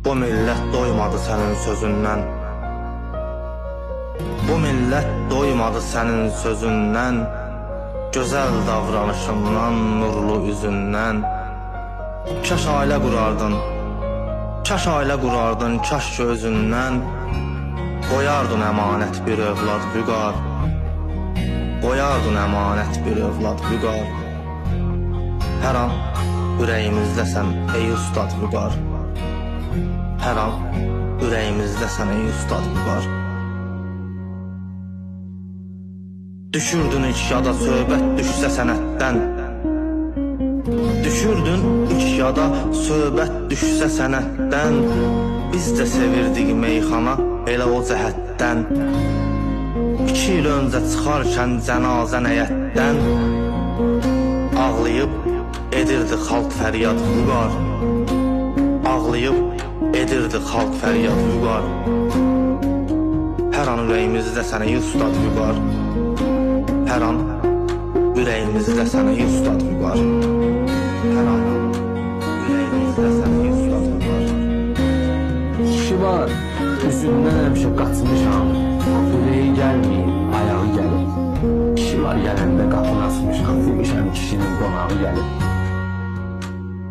Bu millət doymadı sənin sözündən. Bu millət doymadı sənin sözündən, gözəl davranışından, nurlu üzündən. Kaş ailə qurardın, kaş ailə qurardın, kaş ki özündən qoyardın əmanət bir övlad vüqar. Qoyardın əmanət bir övlad vüqar. Hər an ürəyimizdəsən ey ustad vüqar. Hər an ürəyimizdəsən ey ustad vüqar. Düşürdün ilk yada söhbət düşsə sənətdən. Düşürdün ilk yada söhbət düşsə sənətdən. Biz də sevirdik meyxana elə o cəhətdən. 2 il öncə çıxarkən cənazən həyətdən, ağlayıb edirdi xalq fəryad vüqar. Ağlayıb edirdi xalq fəryad vüqar. Hər an ürəyimizdəsən ey ustad vüqar. Hər an ürəyimizdəsən ey ustad vüqar. Hər an ürəyimizdəsən ey ustad vüqar. Kişi var, üzündən həmişə qaçmışam. Ürəyi gəlməyib, ayağı gəlib. Kişi var, gələndə qapını asmışam. Demişəm kişinin qonağı gəlib.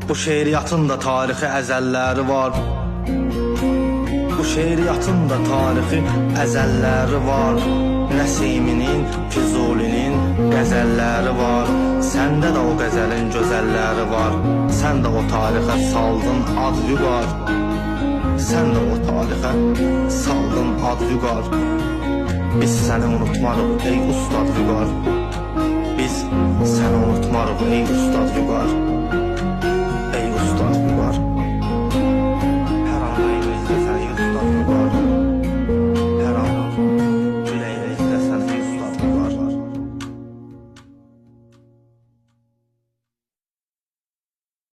Bu şeiriyyatın da tarixi əzəlləri var. Bu şeiriyyatın da tarixi əzəlləri var. Nəsiminin, Füzulinin qəzəlləri var. Səndə də o qəzəlin gözəlləri var. Sən də o tarixə saldın ad vüqar. Sən də o tarixə saldın ad vüqar. Biz səni unutmarıq ey ustad vüqar. Biz səni unutmarıq ey ustad vüqar.